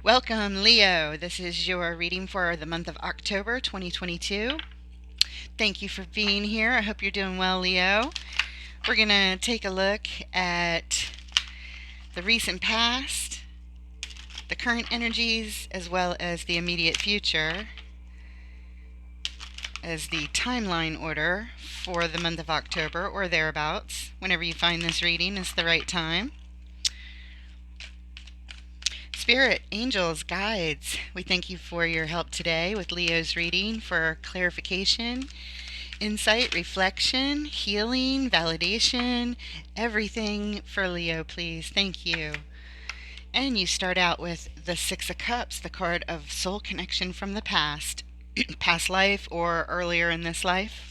Welcome, Leo. This is your reading for the month of October 2022. Thank you for being here. I hope you're doing well, Leo. We're going to take a look at the recent past, the current energies, as well as the immediate future as the timeline order for the month of October or thereabouts. Whenever you find this reading is the right time. Spirit, angels, guides, we thank you for your help today with Leo's reading for clarification, insight, reflection, healing, validation, everything for Leo, please. Thank you. And you start out with the Six of Cups, the card of soul connection from the past, past life or earlier in this life,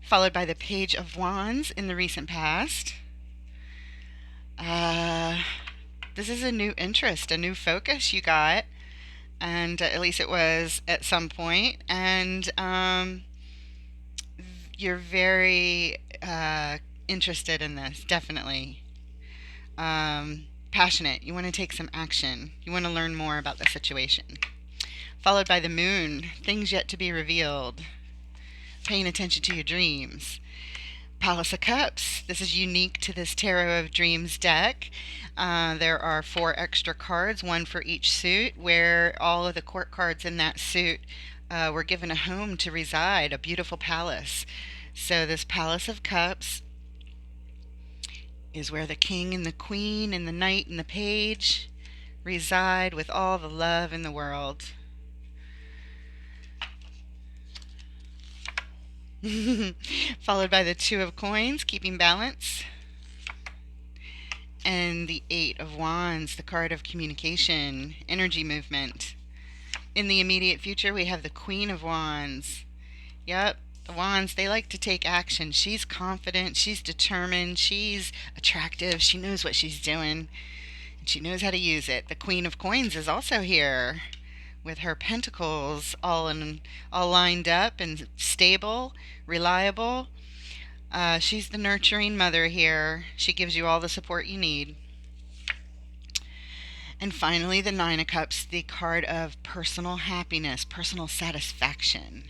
followed by the Page of Wands in the recent past. This is a new interest, a new focus you got, and at least it was at some point, and you're very interested in this, definitely. Passionate. You want to take some action. You want to learn more about the situation. Followed by the Moon, things yet to be revealed. Paying attention to your dreams. Palace of Cups. This is unique to this Tarot of Dreams deck. There are 4 extra cards, one for each suit, where all of the court cards in that suit were given a home to reside, a beautiful palace. So this Palace of Cups is where the king and the queen and the knight and the page reside with all the love in the world. Followed by the Two of Coins, keeping balance. And the Eight of Wands, the card of communication, energy movement. In the immediate future, we have the Queen of Wands. Yep, the Wands, they like to take action. She's confident, she's determined, she's attractive, she knows what she's doing, and she knows how to use it. The Queen of Coins is also here with her pentacles all lined up and stable, reliable. She's the nurturing mother here. She gives you all the support you need. And finally, the Nine of Cups, the card of personal happiness, personal satisfaction.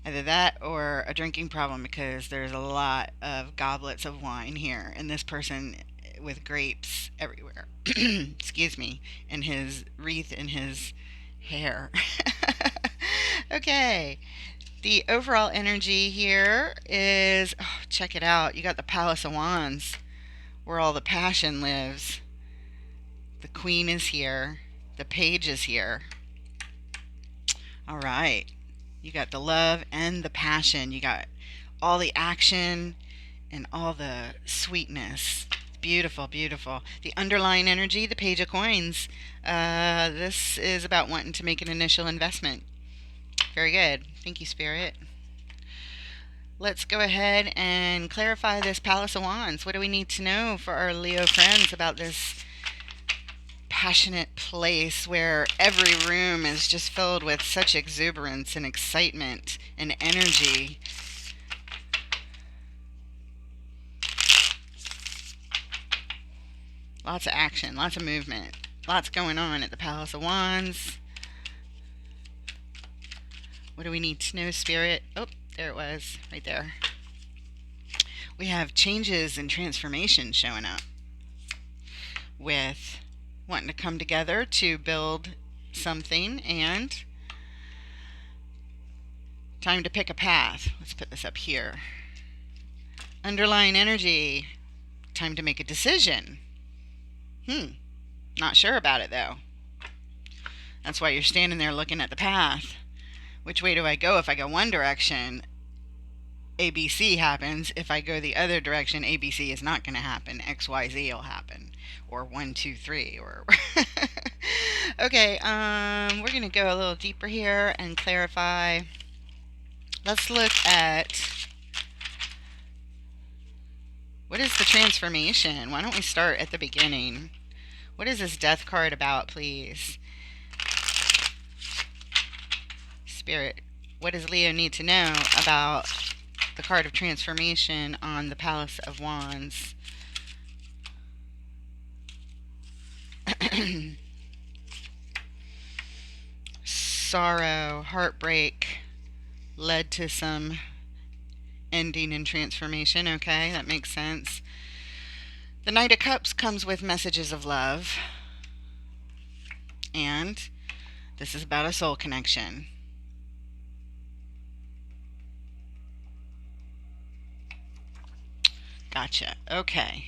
Either that or a drinking problem, because there's a lot of goblets of wine here, and this person with grapes everywhere. Excuse me, and his wreath in his hair. Okay, the overall energy here is, check it out. You got the Palace of Wands, where all the passion lives. The Queen is here. The Page is here. All right. You got the love and the passion. You got all the action and all the sweetness. Beautiful, beautiful. The underlying energy, the Page of Coins. This is about wanting to make an initial investment. Very good. Thank you, Spirit. Let's go ahead and clarify this Palace of Wands. What do we need to know for our Leo friends about this passionate place where every room is just filled with such exuberance and excitement and energy? Lots of action, lots of movement, lots going on at the Palace of Wands. What do we need to know, Spirit? Oh, there it was, right there. We have changes and transformation showing up with wanting to come together to build something and time to pick a path. Let's put this up here. Underlying energy, time to make a decision. Not sure about it though. That's why you're standing there looking at the path. Which way do I go? If I go one direction, ABC happens. If I go the other direction, ABC is not going to happen. XYZ will happen. Or 1, 2, 3. Or okay, we're going to go a little deeper here and clarify. Let's look at what is the transformation. Why don't we start at the beginning? What is this Death card about, please? Spirit, what does Leo need to know about the card of transformation on the Palace of Wands? Sorrow, heartbreak led to some ending and transformation. Okay, that makes sense. The Knight of Cups comes with messages of love, and this is about a soul connection. Gotcha. Okay.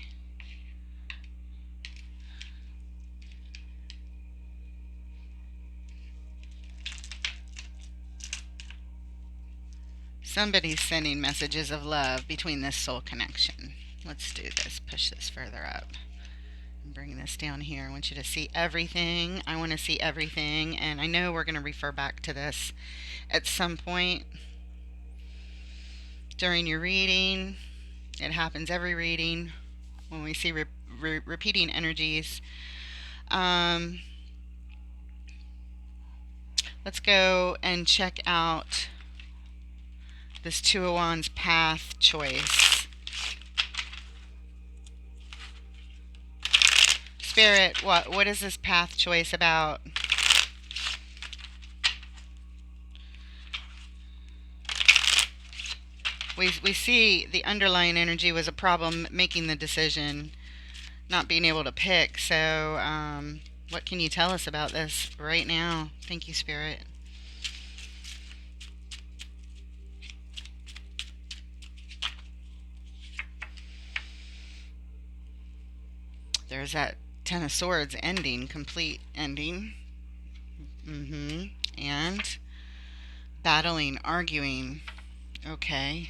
Somebody's sending messages of love between this soul connection. Let's do this. Push this further up. Bring this down here. I want you to see everything. I want to see everything. And I know we're going to refer back to this at some point during your reading. It happens every reading when we see repeating energies. Um, let's go and check out this Two of Wands path choice. Spirit, what is this path choice about? We see the underlying energy was a problem making the decision, not being able to pick. So, what can you tell us about this right now? Thank you, Spirit. There's that Ten of Swords ending, complete ending. And battling, arguing. Okay.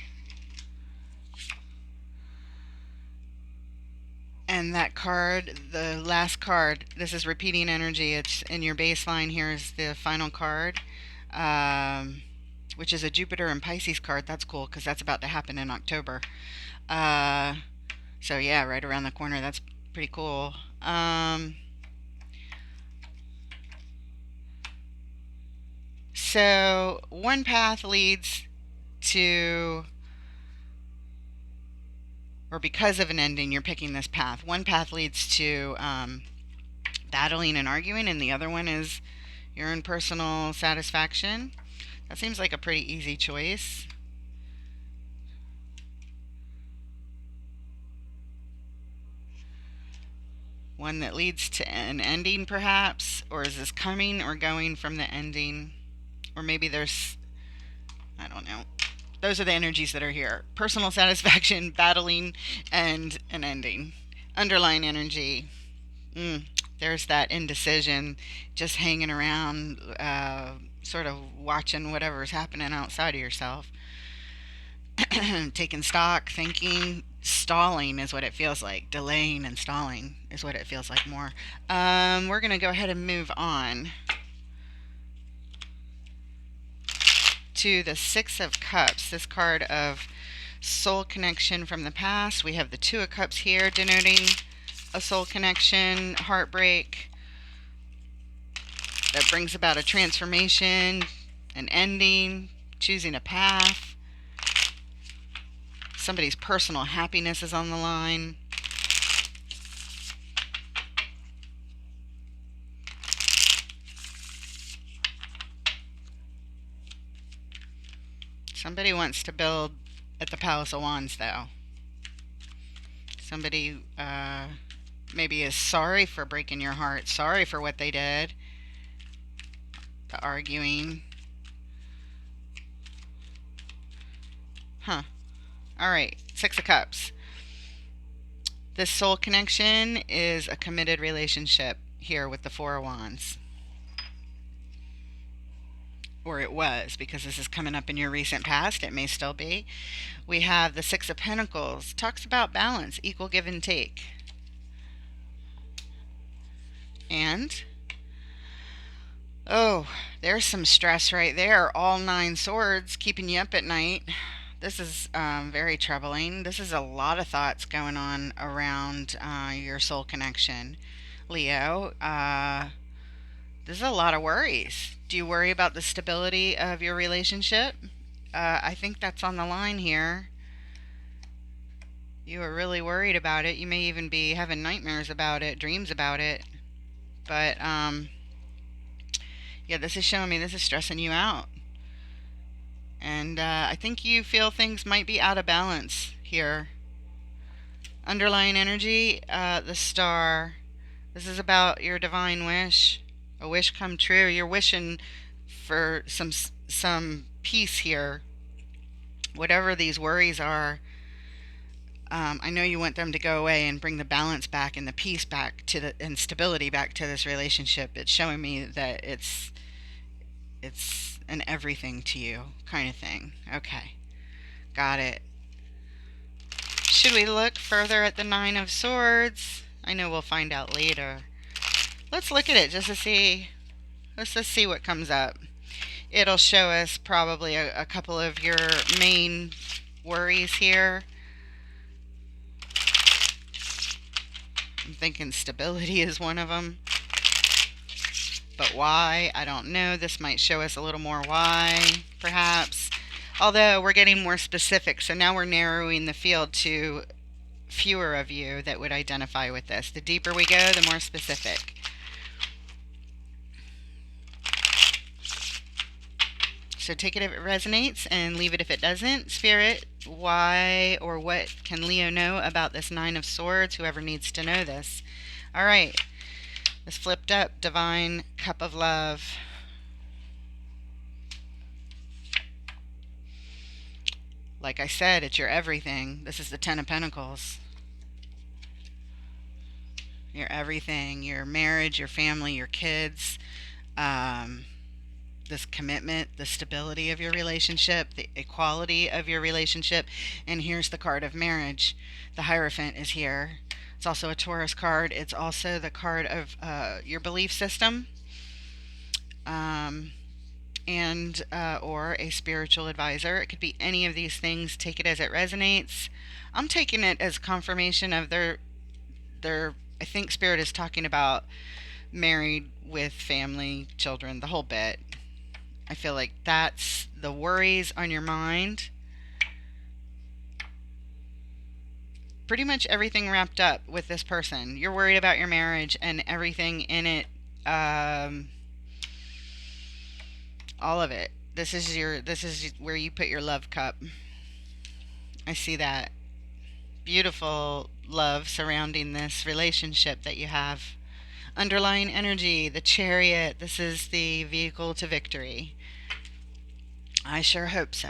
And that card, the last card, this is repeating energy. It's in your baseline. Here's the final card, which is a Jupiter and Pisces card. That's cool because that's about to happen in October. So yeah, right around the corner. That's pretty cool. So one path leads to, or because of an ending, you're picking this path. One path leads to battling and arguing, and the other one is your own personal satisfaction. That seems like a pretty easy choice. One that leads to an ending, perhaps? Or is this coming or going from the ending? Or maybe there's, I don't know. Those are the energies that are here: personal satisfaction, battling, and an ending. Underlying energy. There's that indecision, just hanging around, sort of watching whatever's happening outside of yourself. Taking stock, thinking, stalling is what it feels like. Delaying and stalling is what it feels like more. We're going to go ahead and move on to the Six of Cups, this card of soul connection from the past. We have the Two of Cups here denoting a soul connection, heartbreak that brings about a transformation, an ending, choosing a path. Somebody's personal happiness is on the line. Somebody wants to build at the Palace of Wands, though. Somebody maybe is sorry for breaking your heart, sorry for what they did. The arguing. Huh. Alright, Six of Cups. This soul connection is a committed relationship here with the Four of Wands. Or it was, because this is coming up in your recent past. It may still be. We have the Six of Pentacles. Talks about balance, equal give and take. And, oh, there's some stress right there. All nine swords keeping you up at night. This is very troubling. This is a lot of thoughts going on around your soul connection, Leo. This is a lot of worries. Do you worry about the stability of your relationship? I think that's on the line here. You are really worried about it. You may even be having nightmares about it, dreams about it. But yeah, this is showing me this is stressing you out. And I think you feel things might be out of balance here. Underlying energy, the star. This is about your divine wish, a wish come true. You're wishing for some peace here. Whatever these worries are, I know you want them to go away and bring the balance back and the peace back to the and stability back to this relationship. It's showing me that it's an everything to you kind of thing. Okay, got it. Should we look further at the Nine of Swords? I know we'll find out later. Let's look at it just to see. Let's just see what comes up. It'll show us probably a couple of your main worries here. I'm thinking stability is one of them. But why? I don't know. This might show us a little more why, perhaps. Although we're getting more specific, so now we're narrowing the field to fewer of you that would identify with this. The deeper we go, the more specific. So take it if it resonates and leave it if it doesn't. Spirit, why or what can Leo know about this Nine of Swords? Whoever needs to know this. All right. This flipped up Divine Cup of Love. Like I said, it's your everything. This is the Ten of Pentacles. Your everything, your marriage, your family, your kids, this commitment, the stability of your relationship, the equality of your relationship. And here's the card of marriage. The Hierophant is here. It's also a Taurus card. It's also the card of your belief system. And or a spiritual advisor. It could be any of these things. Take it as it resonates. I'm taking it as confirmation of their I think Spirit is talking about married with family, children, the whole bit. I feel like that's the worries on your mind. Pretty much everything wrapped up with this person. You're worried about your marriage and everything in it. All of it. This is where you put your love cup. I see that beautiful love surrounding this relationship that you have. Underlying energy, the Chariot. This is the vehicle to victory. I sure hope so.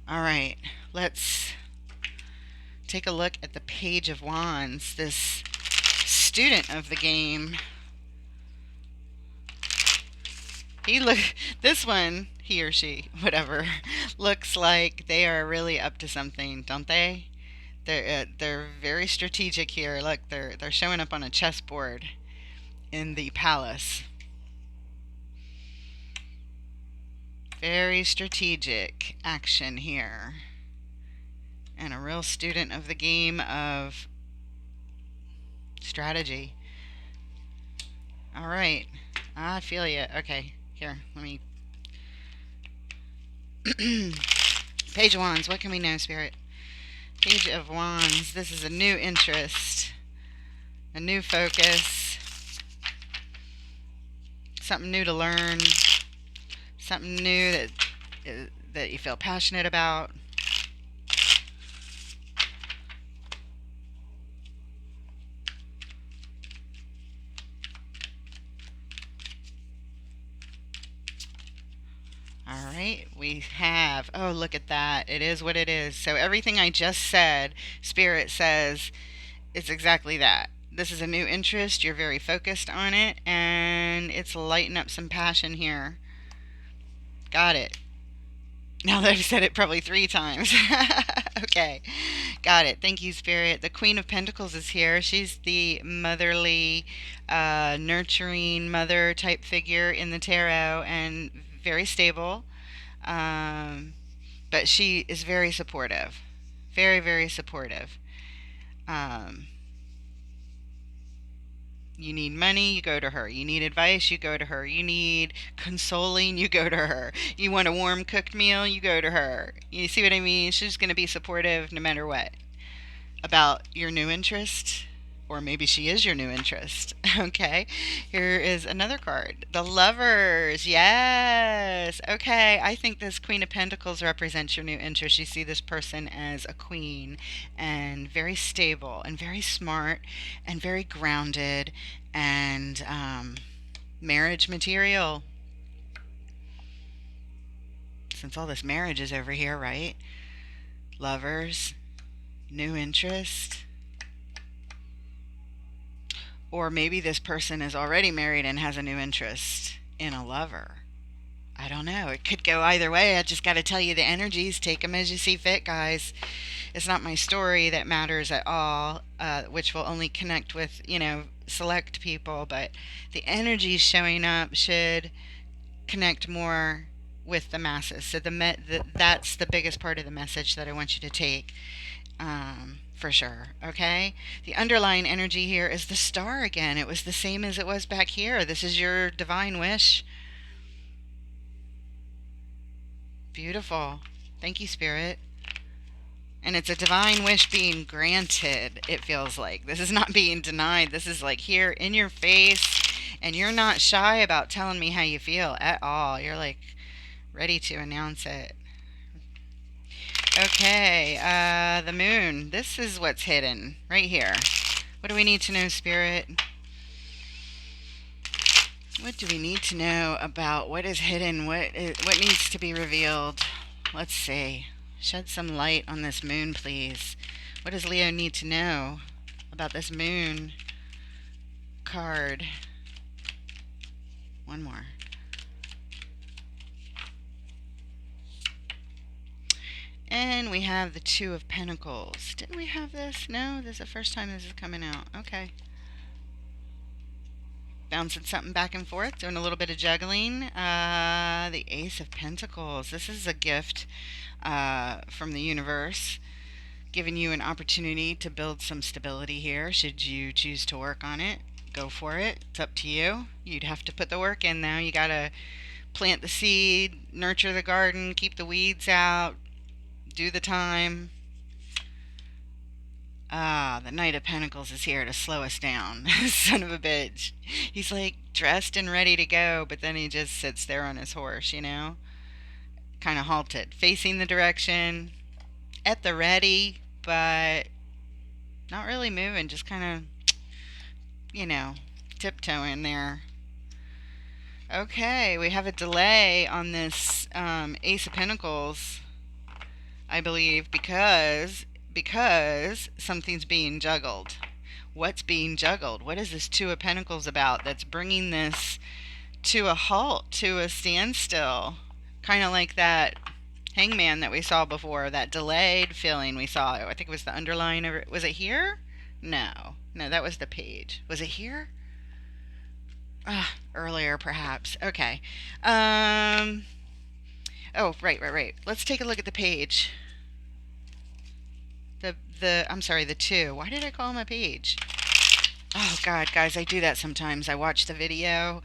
All right, let's take a look at the Page of Wands. This student of the game. This one, he or she, whatever, looks like they are really up to something, don't they? They're very strategic here. Look, they're showing up on a chessboard in the palace. Very strategic action here. And a real student of the game of strategy. All right. I feel you. Okay. Here, let me... Page of Wands. What can we know, Spirit? Page of Wands. This is a new interest. A new focus. Something new to learn. Something new that you feel passionate about. All right, we have, oh, look at that. It is what it is. So everything I just said, Spirit says it's exactly that. This is a new interest. You're very focused on it, and it's lighting up some passion here. Got it. Now that I've said it probably 3 times. Okay, got it. Thank you, Spirit. The Queen of Pentacles is here. She's the motherly, nurturing mother type figure in the tarot, and very stable. But she is very supportive. Very, very supportive. You need money, you go to her. You need advice, you go to her. You need consoling, you go to her. You want a warm cooked meal, you go to her. You see what I mean? She's going to be supportive no matter what. About your new interest, Or maybe she is your new interest. Okay, here is another card. The Lovers. Yes. Okay, I think this Queen of Pentacles represents your new interest. You see this person as a queen and very stable and very smart and very grounded and marriage material. Since all this marriage is over here, right? Lovers, new interest. Or maybe this person is already married and has a new interest in a lover. I don't know. It could go either way. I just got to tell you the energies. Take them as you see fit, guys. It's not my story that matters at all, which will only connect with, select people. But the energies showing up should connect more with the masses. So that's the biggest part of the message that I want you to take. For sure. Okay. The underlying energy here is the star again. It was the same as it was back here. This is your divine wish. Beautiful. Thank you, Spirit. And it's a divine wish being granted, it feels like. This is not being denied. This is like here in your face. And you're not shy about telling me how you feel at all. You're like ready to announce it. Okay, the moon. This is what's hidden right here. What do we need to know, Spirit? What do we need to know about what is hidden? What needs to be revealed? Let's see. Shed some light on this moon, please. What does Leo need to know about this moon card? One more. And we have the Two of Pentacles. Didn't we have this? No, this is the first time this is coming out. Okay. Bouncing something back and forth, doing a little bit of juggling. The Ace of Pentacles. This is a gift from the universe, giving you an opportunity to build some stability here. Should you choose to work on it, go for it. It's up to you. You'd have to put the work in now. You gotta plant the seed, nurture the garden, keep the weeds out, do the time. The Knight of Pentacles is here to slow us down. Son of a bitch. He's like dressed and ready to go, but then he just sits there on his horse, kind of halted, facing the direction, at the ready, but not really moving, just kind of, tiptoeing there. Okay, we have a delay on this Ace of Pentacles, I believe, because something's being juggled. What's being juggled? What is this Two of Pentacles about that's bringing this to a halt, to a standstill? Kind of like that hangman that we saw before, that delayed feeling we saw. I think it was the underlying of it. Was it here? No, that was the page. Was it here? Earlier, perhaps. Okay. Oh, right. Let's take a look at the page. I'm sorry, the two. Why did I call him a page? Oh, God, guys, I do that sometimes. I watch the video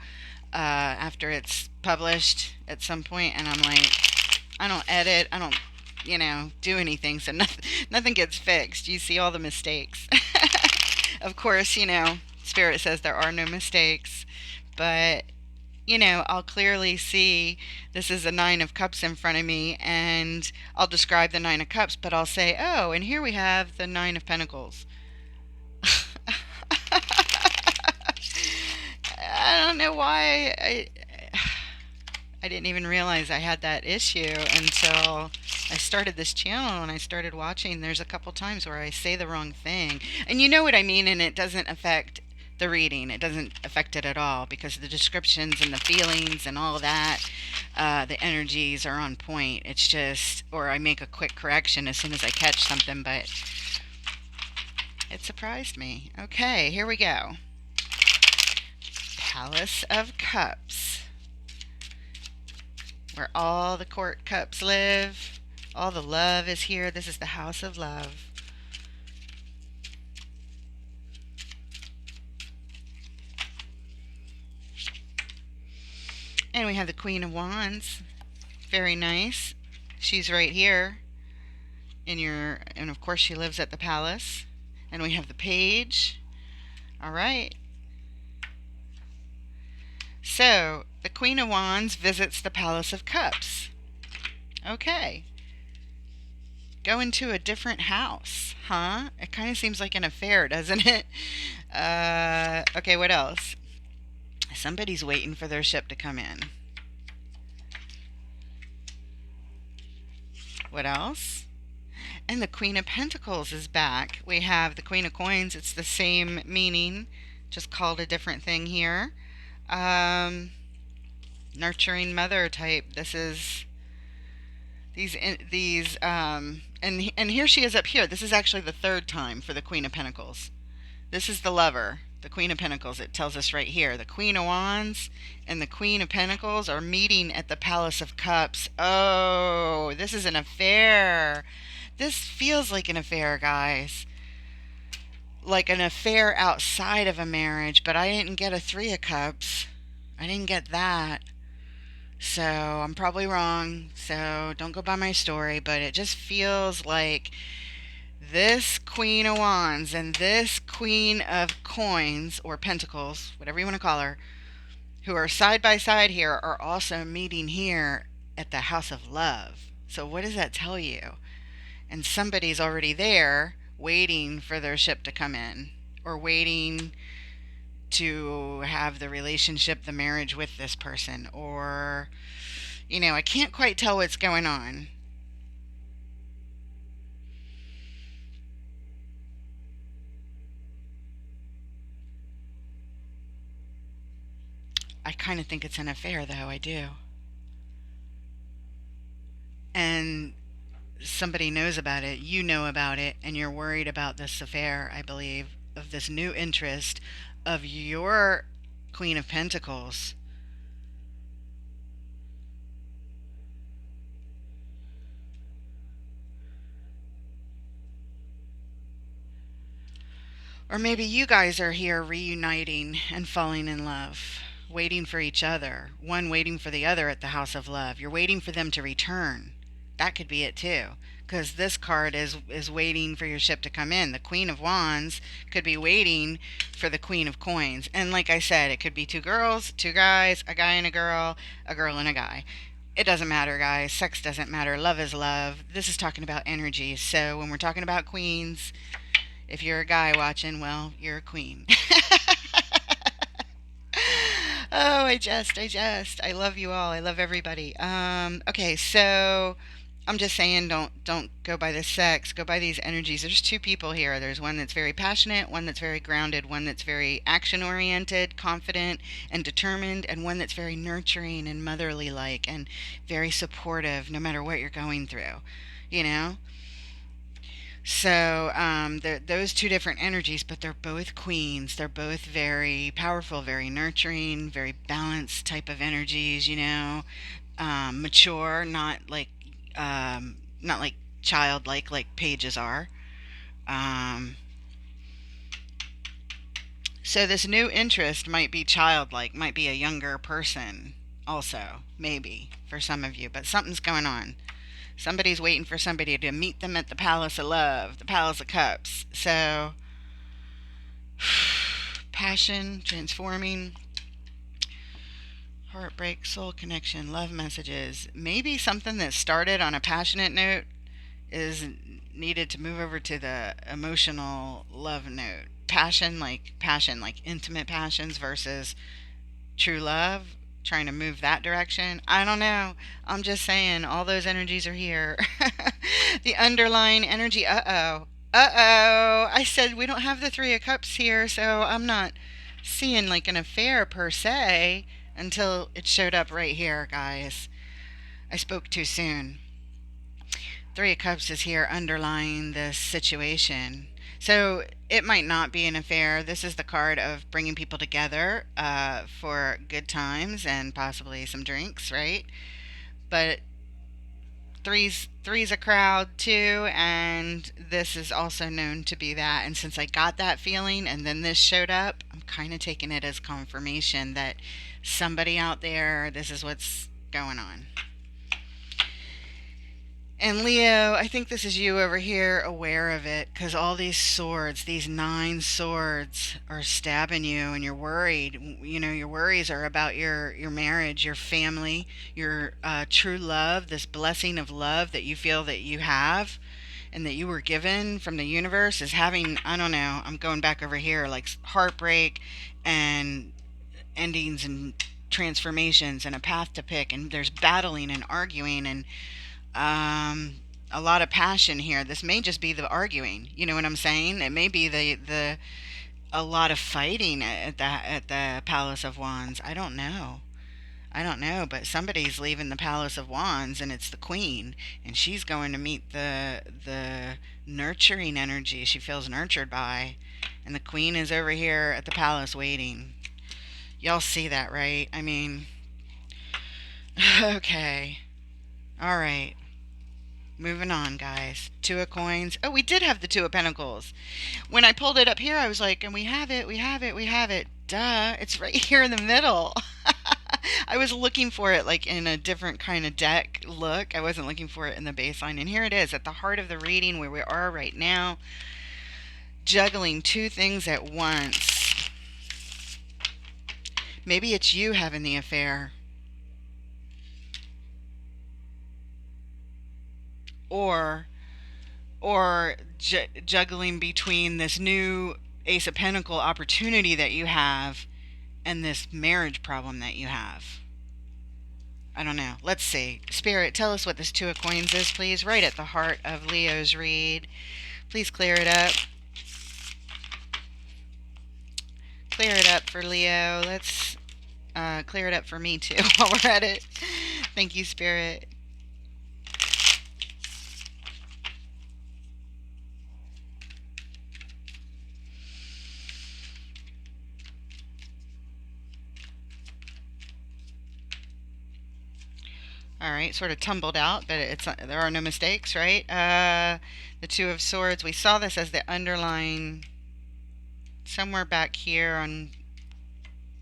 after it's published at some point, and I'm like, I don't edit, I don't, do anything, so nothing gets fixed. You see all the mistakes. Of course, Spirit says there are no mistakes, but I'll clearly see this is a Nine of Cups in front of me, and I'll describe the Nine of Cups, but I'll say, oh, and here we have the Nine of Pentacles. I don't know why I didn't even realize I had that issue until I started this channel and I started watching. There's a couple times where I say the wrong thing, and you know what I mean, and it doesn't affect the reading. It doesn't affect it at all because the descriptions and the feelings and all of that, the energies are on point. It's just, or I make a quick correction as soon as I catch something, but it surprised me. Okay, here we go. Palace of Cups, where all the court cups live. All the love is here. This is the house of love. And we have the Queen of Wands. Very nice. She's right here and of course she lives at the palace. And we have the Page. All right. So, the Queen of Wands visits the Palace of Cups. Okay. Go into a different house, huh? It kind of seems like an affair, doesn't it? Okay, what else? Somebody's waiting for their ship to come in. What else? And the Queen of Pentacles is back. We have the Queen of Coins. It's the same meaning, just called a different thing here. Um, Nurturing mother type. This is these and here she is up here. This is actually the third time for the Queen of Pentacles. This is the lover, the Queen of Pentacles. It tells us right here. The Queen of Wands and the Queen of Pentacles are meeting at the Palace of Cups. Oh, this is an affair. This feels like an affair, guys. Like an affair outside of a marriage, but I didn't get a Three of Cups. I didn't get that. So I'm probably wrong. So don't go by my story, but it just feels like this Queen of Wands and this Queen of Coins or Pentacles, whatever you want to call her, who are side by side here, are also meeting here at the House of Love. So what does that tell you? And somebody's already there waiting for their ship to come in, or waiting to have the relationship, the marriage with this person, or, I can't quite tell what's going on. I kind of think it's an affair, though, I do. And somebody knows about it, you know about it, and you're worried about this affair, I believe, of this new interest of your Queen of Pentacles. Or maybe you guys are here reuniting and falling in love, waiting for each other, one waiting for the other at the House of Love. You're waiting for them to return. That could be it too. Because this card is waiting for your ship to come in. The Queen of Wands could be waiting for the Queen of Coins. And like I said, it could be two girls, two guys, a guy and a girl and a guy. It doesn't matter, guys. Sex doesn't matter. Love is love. This is talking about energy. So when we're talking about queens, if you're a guy watching, well, you're a queen. Oh, I love you all. I love everybody. Okay, so I'm just saying, don't go by the sex. Go by these energies. There's two people here. There's one that's very passionate, one that's very grounded, one that's very action oriented, confident, and determined, and one that's very nurturing and motherly like and very supportive, no matter what you're going through. You know. So those two different energies, but they're both queens. They're both very powerful, very nurturing, very balanced type of energies. Mature, not like childlike like pages are. Um, so this new interest might be childlike, might be a younger person, also maybe for some of you, but something's going on. Somebody's waiting for somebody to meet them at the Palace of Love, the Palace of Cups. So, passion, transforming, heartbreak, soul connection, love messages. Maybe something that started on a passionate note is needed to move over to the emotional love note. Passion, like intimate passions versus true love, trying to move that direction. I don't know. I'm just saying, all those energies are here. The underlying energy, uh-oh. Uh-oh. I said we don't have the Three of Cups here, so I'm not seeing like an affair per se until it showed up right here, guys. I spoke too soon. Three of Cups is here underlying this situation. So it might not be an affair. This is the card of bringing people together for good times and possibly some drinks, right? But three's a crowd too, and this is also known to be that. And since I got that feeling, and then this showed up, I'm kind of taking it as confirmation that somebody out there, this is what's going on. And Leo, I think this is you over here aware of it because all these swords, these 9 swords, are stabbing you and you're worried. You know, your worries are about your marriage, your family, your true love, this blessing of love that you feel that you have and that you were given from the universe is having, I don't know, I'm going back over here, like heartbreak and endings and transformations and a path to pick. And there's battling and arguing and um, a lot of passion here. This may just be the arguing. You know what I'm saying? It may be the a lot of fighting at the Palace of Wands. I don't know. I don't know, but somebody's leaving the Palace of Wands, and it's the Queen, and she's going to meet the nurturing energy she feels nurtured by, and the Queen is over here at the palace waiting. Y'all see that, right? I mean, okay, all right. Moving on, guys. 2 of coins. Oh, we did have the 2 of pentacles. When I pulled it up here, I was like, and we have it, we have it, we have it. Duh, it's right here in the middle. I was looking for it like in a different kind of deck look. I wasn't looking for it in the baseline. And here it is at the heart of the reading where we are right now, juggling 2 things at once. Maybe it's you having the affair. Or juggling between this new Ace of Pentacle opportunity that you have and this marriage problem that you have. I don't know. Let's see. Spirit, tell us what this 2 of coins is, please. Right at the heart of Leo's read. Please clear it up. Clear it up for Leo. Let's clear it up for me, too, while we're at it. Thank you, Spirit. All right, sort of tumbled out, but there are no mistakes, right? The 2 of Swords. We saw this as the underlying somewhere back here on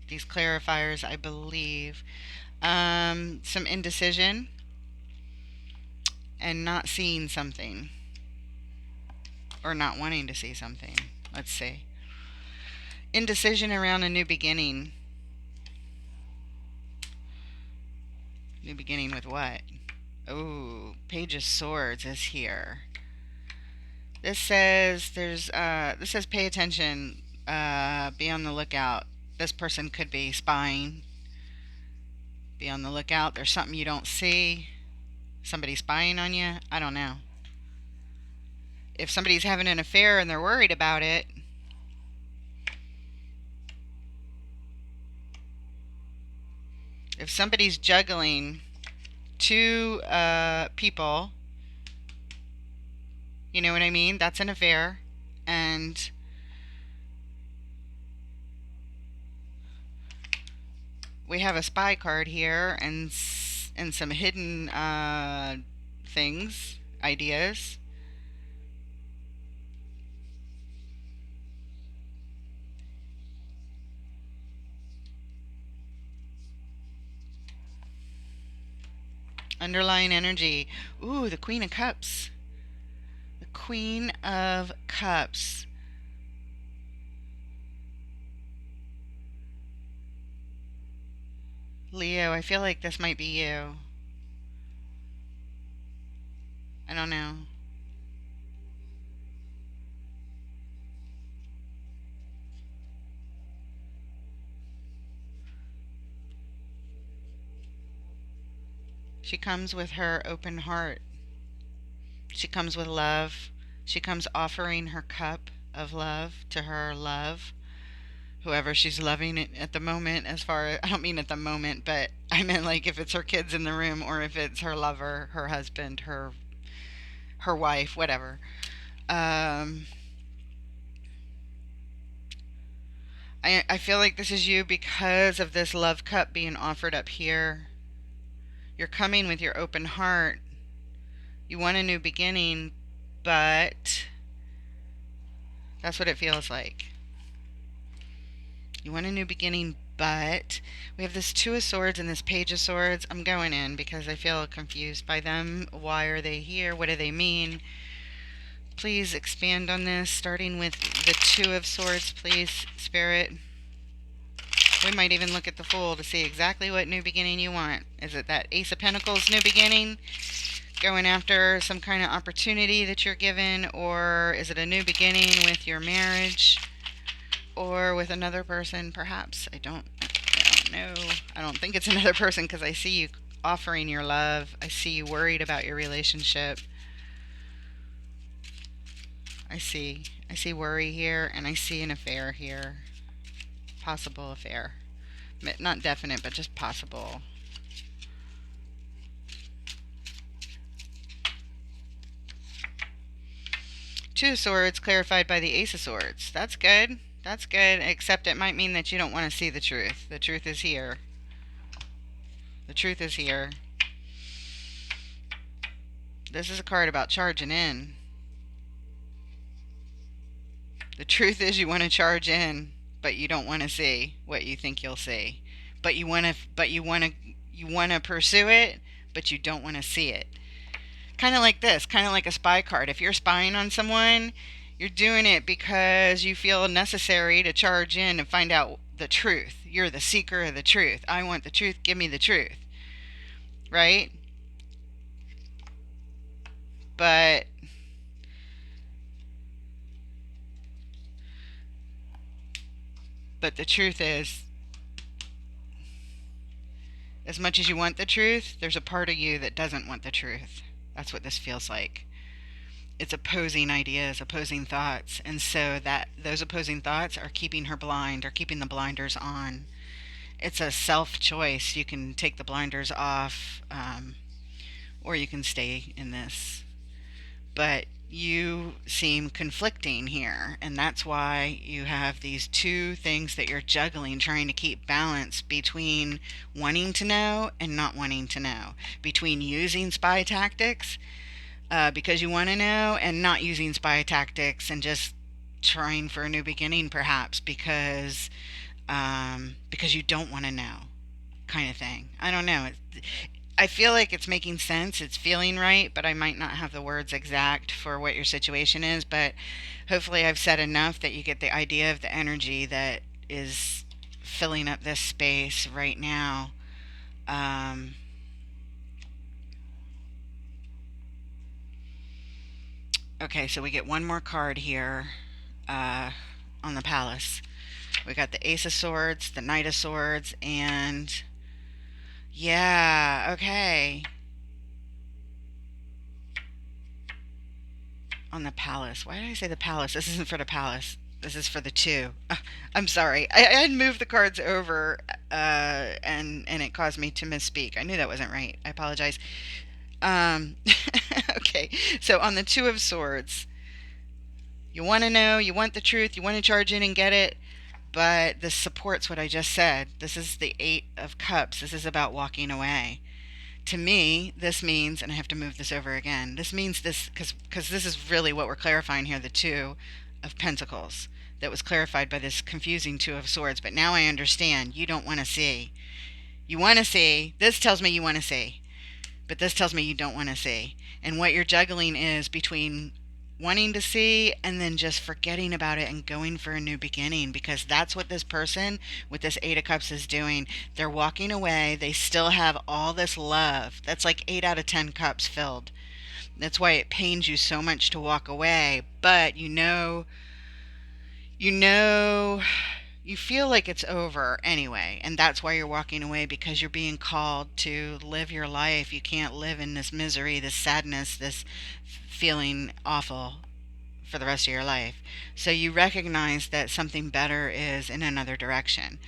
these clarifiers, I believe. Some indecision and not seeing something or not wanting to see something. Let's see. Indecision around a new beginning. New beginning with what? Oh, Page of Swords is here. This says this says pay attention, be on the lookout. This person could be spying. Be on the lookout. There's something you don't see. Somebody spying on you. I don't know. If somebody's having an affair and they're worried about it, if somebody's juggling 2 people, you know what I mean? That's an affair. And we have a spy card here and some hidden things, ideas. Underlying energy. Ooh, the Queen of Cups. The Queen of Cups. Leo, I feel like this might be you. I don't know. She comes with her open heart. She comes with love. She comes offering her cup of love to her love, whoever she's loving it at the moment. As far as, I don't mean at the moment, but I meant like if it's her kids in the room or if it's her lover, her husband, her wife, whatever. Um, I feel like this is you because of this love cup being offered up here. You're coming with your open heart. You want a new beginning, but that's what it feels like. You want a new beginning, But we have this Two of Swords and this Page of Swords. I'm going in because I feel confused by them. Why are they here? What do they mean? Please expand on this, starting with the Two of Swords, please, Spirit. We might even look at the Fool to see exactly what new beginning you want. Is it that Ace of Pentacles new beginning? Going after some kind of opportunity that you're given? Or is it a new beginning with your marriage? Or with another person, perhaps? I don't know. I don't think it's another person because I see you offering your love. I see you worried about your relationship. I see worry here, and I see an affair here. Possible affair. Not definite, but just possible. Two of Swords clarified by the Ace of Swords. That's good. That's good, except it might mean that you don't want to see the truth. The truth is here. The truth is here. This is a card about charging in. The truth is you want to charge in, but you don't want to see what you think you'll see. But you want to pursue it, but you don't want to see it. Kind of like this, kind of like a spy card. If you're spying on someone, you're doing it because you feel necessary to charge in and find out the truth. You're the seeker of the truth. I want the truth, give me the truth. Right? But the truth is, as much as you want the truth, there's a part of you that doesn't want the truth. That's what this feels like. It's opposing ideas, opposing thoughts, and so that those opposing thoughts are keeping her blind, or keeping the blinders on. It's a self choice. You can take the blinders off, or you can stay in this. But you seem conflicting here, and that's why you have these two things that you're juggling, trying to keep balance between wanting to know and not wanting to know, between using spy tactics because you want to know, and not using spy tactics and just trying for a new beginning, perhaps because you don't want to know, kind of thing. I don't know. I feel like it's making sense. It's feeling right, but I might not have the words exact for what your situation is. But hopefully, I've said enough that you get the idea of the energy that is filling up this space right now. Okay, so we get one more card here on the Palace. We got the Ace of Swords, the Knight of Swords, and yeah, okay. On the Palace. Why did I say the Palace? This isn't for the Palace. This is for the two. I'm sorry. I had moved the cards over, and it caused me to misspeak. I knew that wasn't right. I apologize. Um, okay. So on the Two of Swords, you want to know, you want the truth, you want to charge in and get it, but this supports what I just said. This is the Eight of Cups. This is about walking away. To me, this means, and I have to move this over again, this means this, because this is really what we're clarifying here, the Two of Pentacles. That was clarified by this confusing Two of Swords, but now I understand. You don't want to see. You want to see. This tells me you want to see, but this tells me you don't want to see. And what you're juggling is between wanting to see and then just forgetting about it and going for a new beginning, because that's what this person with this Eight of Cups is doing. They're walking away. They still have all this love. That's like 8 out of 10 cups filled. That's why it pains you so much to walk away, but you feel like it's over anyway, and that's why you're walking away, because you're being called to live your life. You can't live in this misery, this sadness, this feeling awful for the rest of your life. So you recognize that something better is in another direction.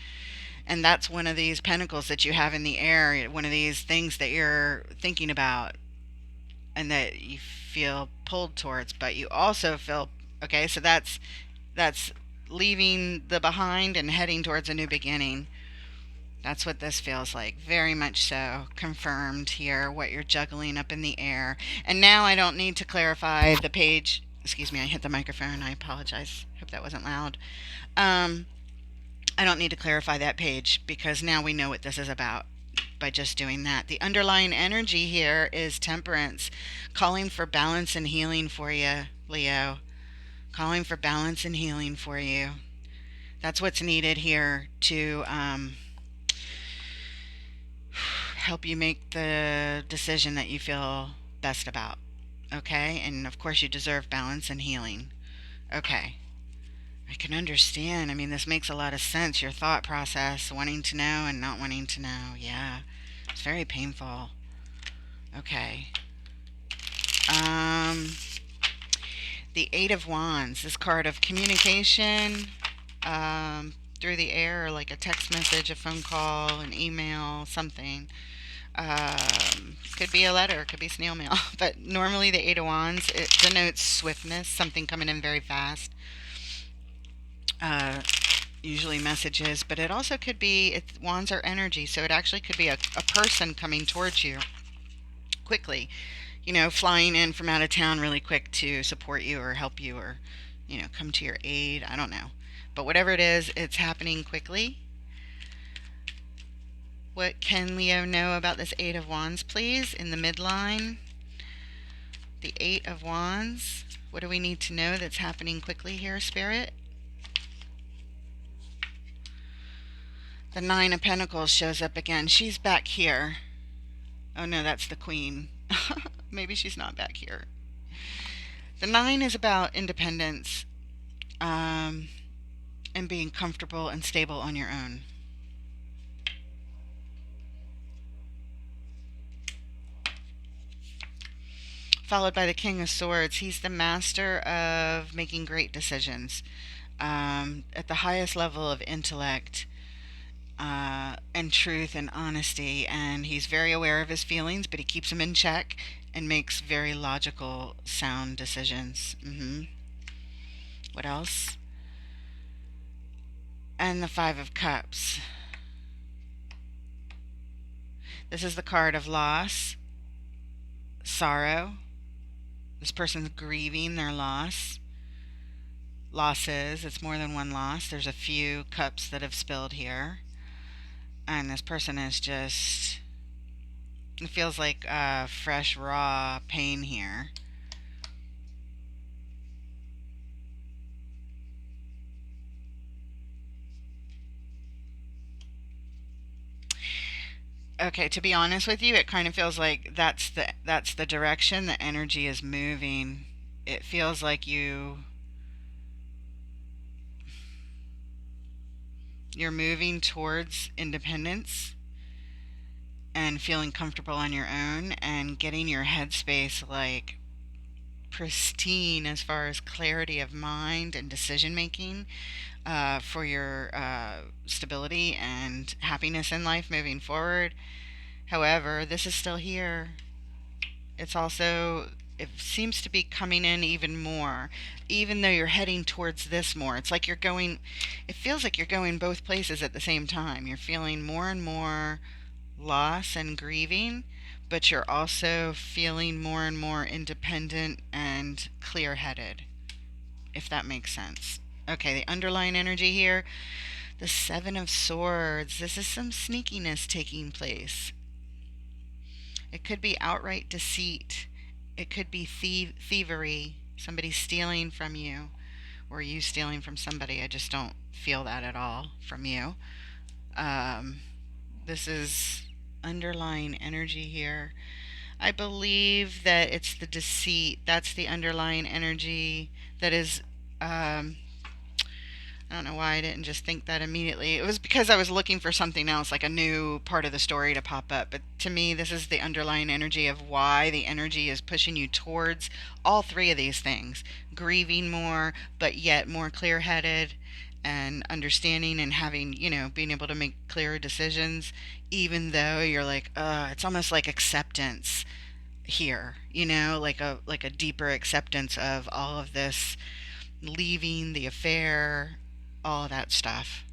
And that's one of these pentacles that you have in the air, one of these things that you're thinking about and that you feel pulled towards, but you also feel okay, so that's leaving the behind and heading towards a new beginning. That's what this feels like. Very much so. Confirmed here what you're juggling up in the air. And now I don't need to clarify the page. Excuse me, I hit the microphone. I apologize. Hope that wasn't loud. I don't need to clarify that page because now we know what this is about by just doing that. The underlying energy here is temperance, calling for balance and healing for you, Leo. Calling for balance and healing for you. That's what's needed here to help you make the decision that you feel best about. Okay? And of course, you deserve balance and healing. Okay. I can understand. I mean, this makes a lot of sense. Your thought process, wanting to know and not wanting to know. Yeah. It's very painful. Okay. Um, the Eight of Wands, this card of communication through the air, like a text message, a phone call, an email, something. Could be a letter, could be snail mail. But normally the Eight of Wands, it denotes swiftness, something coming in very fast. Uh, Usually messages, but it also could be, wands are energy, so it actually could be a person coming towards you quickly, flying in from out of town really quick to support you or help you or, come to your aid. I don't know. But whatever it is, it's happening quickly. What can Leo know about this Eight of Wands, please, in the midline? The Eight of Wands. What do we need to know that's happening quickly here, Spirit? The Nine of Pentacles shows up again. She's back here. Oh no, that's the Queen. Maybe she's not back here. The Nine is about independence and being comfortable and stable on your own. Followed by the King of Swords. He's the master of making great decisions at the highest level of intellect and truth and honesty. And he's very aware of his feelings, but he keeps them in check and makes very logical, sound decisions. What else? And the Five of Cups. This is the card of loss, sorrow. This person's grieving their losses. It's more than one loss. There's a few cups that have spilled here. And this person is just, it feels like fresh, raw pain here. Okay, to be honest with you, it kind of feels like that's the direction the energy is moving. It feels like you're moving towards independence and feeling comfortable on your own and getting your headspace like pristine as far as clarity of mind and decision making for your stability and happiness in life moving forward. However, this is still here. It's also, it seems to be coming in even more, even though you're heading towards this more. It's like it feels like you're going both places at the same time. You're feeling more and more loss and grieving, but you're also feeling more and more independent and clear headed, if that makes sense. Okay, the underlying energy here, the Seven of Swords. This is some sneakiness taking place. It could be outright deceit. It could be thievery, somebody stealing from you, or you stealing from somebody. I just don't feel that at all from you. This is underlying energy here. I believe that it's the deceit. That's the underlying energy that is I don't know why I didn't just think that immediately. It was because I was looking for something else, like a new part of the story to pop up. But to me, this is the underlying energy of why the energy is pushing you towards all three of these things: grieving more, but yet more clear headed and understanding and having, being able to make clearer decisions, even though you're like, it's almost like acceptance here, like a deeper acceptance of all of this, leaving the affair, all of that stuff.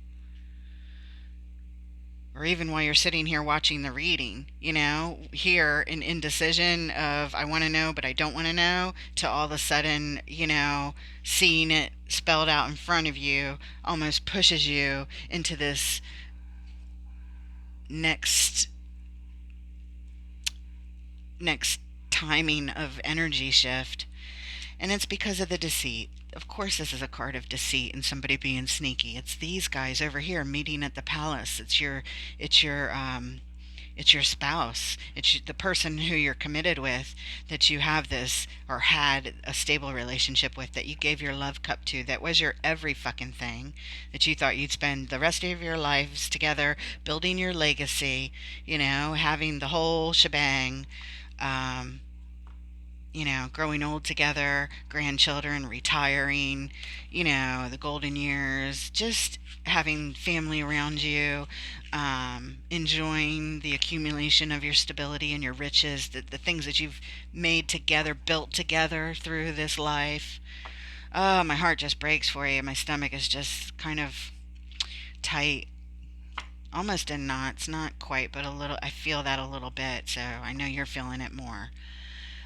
or even while you're sitting here watching the reading, here an indecision of I want to know but I don't want to know, to all of a sudden, seeing it spelled out in front of you almost pushes you into this next next timing of energy shift. And it's because of the deceit. Of course, this is a card of deceit and somebody being sneaky. It's these guys over here meeting at the palace. It's your spouse. It's the person who you're committed with, that you have this or had a stable relationship with, that you gave your love cup to, that was your every fucking thing, that you thought you'd spend the rest of your lives together, building your legacy, having the whole shebang. Um, growing old together, grandchildren, retiring, the golden years, just having family around you, enjoying the accumulation of your stability and your riches, the things that you've made together, built together through this life. Oh, my heart just breaks for you. My stomach is just kind of tight, almost in knots, not quite, but a little. I feel that a little bit, so I know you're feeling it more.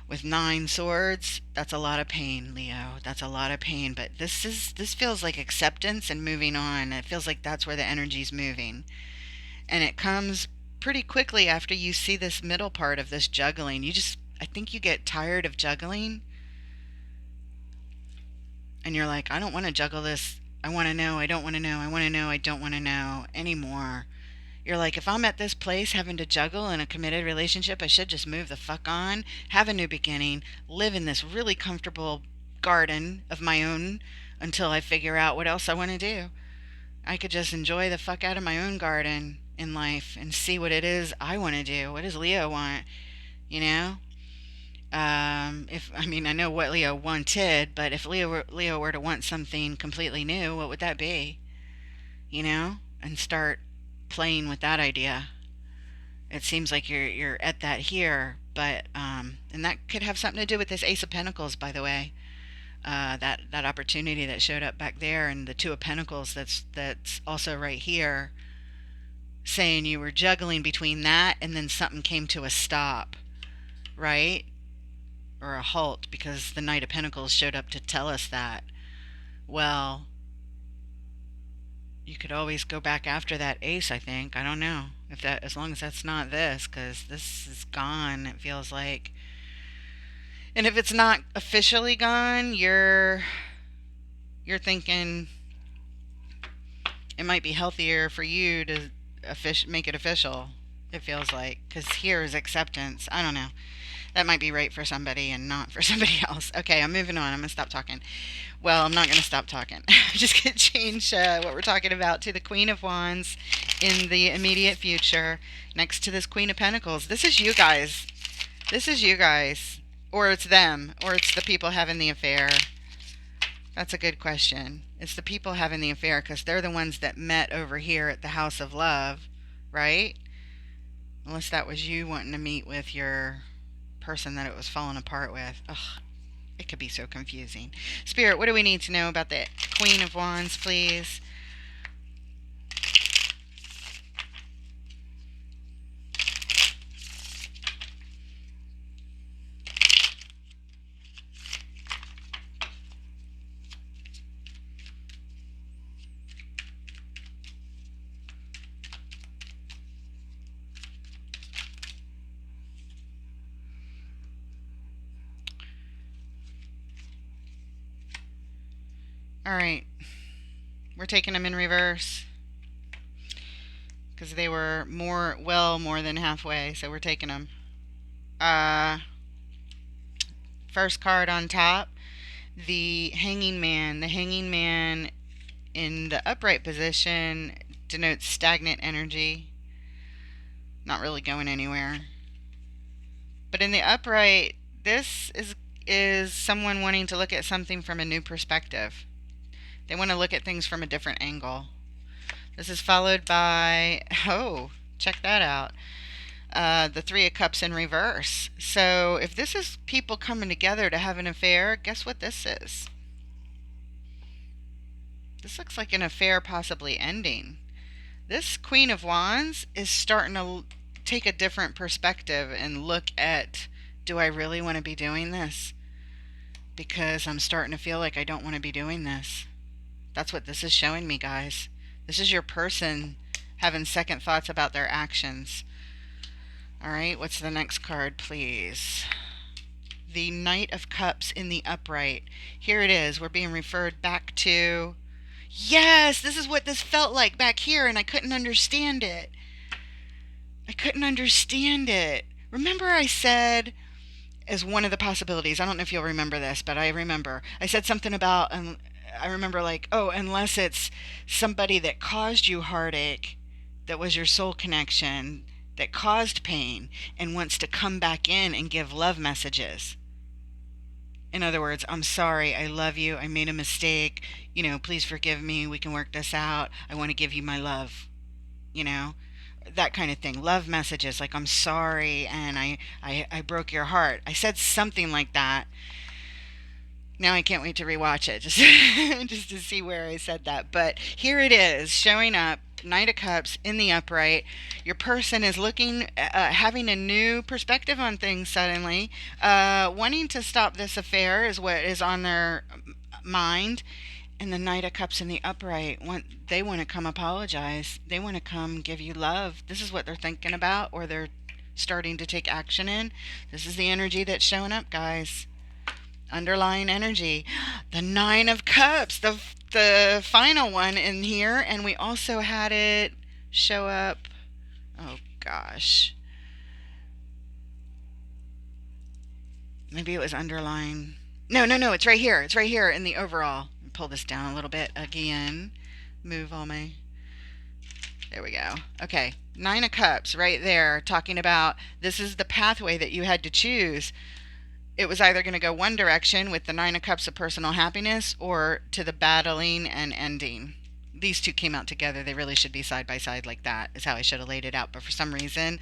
With 9 swords, that's a lot of pain, Leo. That's a lot of pain. But this feels like acceptance and moving on. It feels like that's where the energy's moving. And it comes pretty quickly after you see this middle part of this juggling. I think you get tired of juggling. And you're like, I don't want to juggle this. I want to know. I don't want to know. I want to know. I don't want to know anymore. You're like, if I'm at this place having to juggle in a committed relationship, I should just move the fuck on, have a new beginning, live in this really comfortable garden of my own until I figure out what else I want to do. I could just enjoy the fuck out of my own garden in life and see what it is I want to do. What does Leo want? You know? If I mean, I know what Leo wanted, but if Leo were to want something completely new, what would that be? And start playing with that idea. It seems like you're at that here, but and that could have something to do with this Ace of Pentacles, by the way. That opportunity that showed up back there, and the Two of Pentacles that's also right here, saying you were juggling between that and then something came to a stop, right? Or a halt, because the Knight of Pentacles showed up to tell us that. Well, you could always go back after that ace, I think. I don't know if that, as long as that's not this, because this is gone, it feels like. And if it's not officially gone, you're thinking it might be healthier for you to make it official. It feels like, because here is acceptance. I don't know. That might be right for somebody and not for somebody else. Okay, I'm moving on. I'm going to stop talking. Well, I'm not going to stop talking. I'm just going to change what we're talking about to the Queen of Wands in the immediate future, next to this Queen of Pentacles. This is you guys. This is you guys. Or it's them. Or it's the people having the affair. That's a good question. It's the people having the affair, because they're the ones that met over here at the House of Love, right? Unless that was you wanting to meet with your person that it was falling apart with. Ugh, it could be so confusing. Spirit, what do we need to know about the Queen of Wands, please? All right, we're taking them in reverse because they were more than halfway, so we're taking them. Uh, First card on top, the Hanging Man. The Hanging Man in the upright position denotes stagnant energy, not really going anywhere. But in the upright, this is someone wanting to look at something from a new perspective. They want to look at things from a different angle. This is followed by, oh, check that out, the Three of Cups in reverse. So if this is people coming together to have an affair, guess what this is? This looks like an affair possibly ending. This Queen of Wands is starting to take a different perspective and look at, do I really want to be doing this? Because I'm starting to feel like I don't want to be doing this. That's what this is showing me, guys. This is your person having second thoughts about their actions. All right, what's the next card, please? The Knight of Cups in the upright. Here it is. We're being referred back to. Yes, this is what this felt like back here, and I couldn't understand it. I couldn't understand it. Remember, I said, as one of the possibilities, I don't know if you'll remember this, but I remember. I said something about, I remember like, oh, unless it's somebody that caused you heartache, that was your soul connection, that caused pain, and wants to come back in and give love messages. In other words, I'm sorry, I love you, I made a mistake, please forgive me, we can work this out, I want to give you my love, you know, that kind of thing. Love messages like, I'm sorry, and I broke your heart. I said something like that. Now I can't wait to rewatch it just, just to see where I said that. But here it is, showing up. Knight of Cups in the upright. Your person is looking, having a new perspective on things suddenly. Wanting to stop this affair is what is on their mind. And the Knight of Cups in the upright, they want to come apologize. They want to come give you love. This is what they're thinking about, or they're starting to take action in. This is the energy that's showing up, guys. Underlying energy. The Nine of Cups, the final one in here, and we also had it show up. Oh gosh. Maybe it was underlying. No, it's right here. It's right here in the overall. Pull this down a little bit again. Move all my. There we go. Okay. Nine of Cups right there, talking about this is the pathway that you had to choose. It was either going to go one direction with the Nine of Cups of personal happiness, or to the battling and ending. These two came out together. They really should be side by side like that, is how I should have laid it out. But for some reason,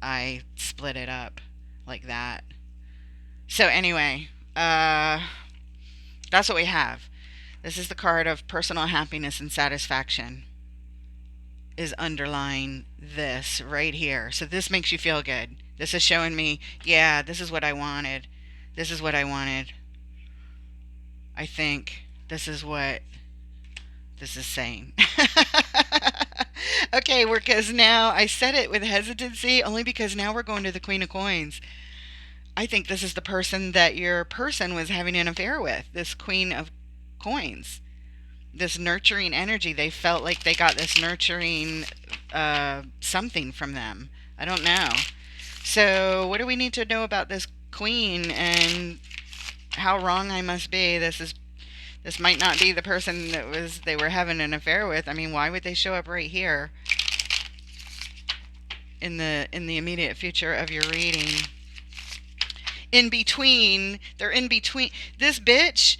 I split it up like that. So anyway, that's what we have. This is the card of personal happiness and satisfaction is underlying this right here. So this makes you feel good. This is showing me, yeah, this is what I wanted. This is what I wanted. I think this is what this is saying. Okay, because now I said it with hesitancy only because now we're going to the Queen of Coins. I think this is the person that your person was having an affair with, this Queen of Coins. This nurturing energy. They felt like they got this nurturing something from them. I don't know. So what do we need to know about this queen and how wrong I must be? This might not be the person that they were having an affair with. I mean, why would they show up right here in the immediate future of your reading? In between, they're in between. This bitch,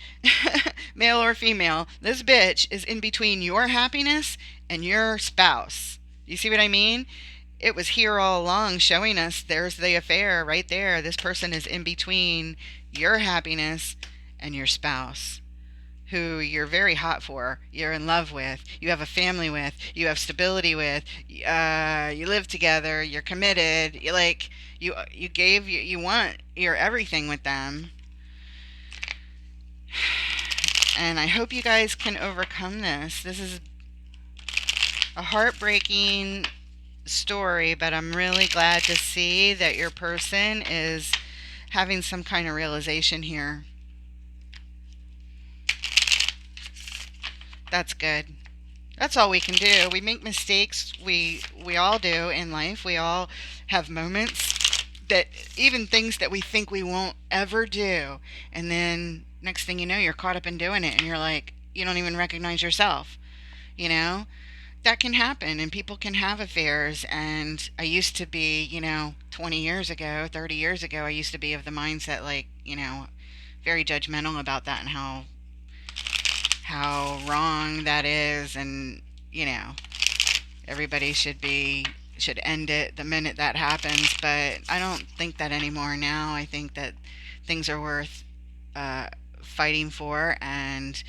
male or female, this bitch is in between your happiness and your spouse. You see what I mean? It was here all along showing us there's the affair right there. This person is in between your happiness and your spouse, who you're very hot for, you're in love with, you have a family with, you have stability with, you live together, you're committed, you want your everything with them. And I hope you guys can overcome this. This is a heartbreaking story, but I'm really glad to see that your person is having some kind of realization here. That's good. That's all we can do. We make mistakes. We all do in life. We all have moments that, even things that we think we won't ever do, and then next thing you know, you're caught up in doing it, and you're like, you don't even recognize yourself. That can happen, and people can have affairs. And I used to be, 20 years ago, 30 years ago, I used to be of the mindset, very judgmental about that, and how wrong that is, and everybody should end it the minute that happens. But I don't think that anymore now. I think that things are worth fighting for, and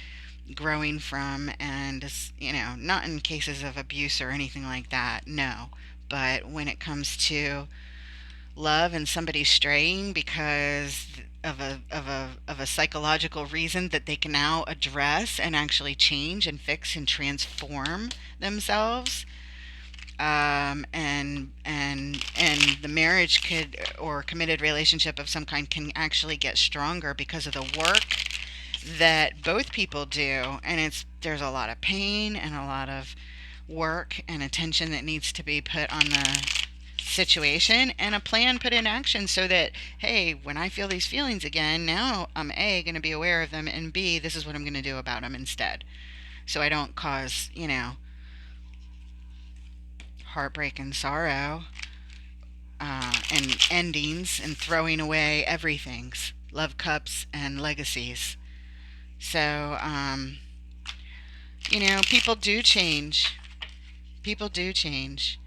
growing from, and not in cases of abuse or anything like that, no. But when it comes to love and somebody straying because of a psychological reason that they can now address and actually change and fix and transform themselves, and the marriage could, or committed relationship of some kind, can actually get stronger because of the work that both people do. And there's a lot of pain and a lot of work and attention that needs to be put on the situation, and a plan put in action so that, hey, when I feel these feelings again, now I'm A, going to be aware of them, and B, this is what I'm going to do about them instead, so I don't cause heartbreak and sorrow, and endings, and throwing away everything's love cups and legacies. So people do change. People do change.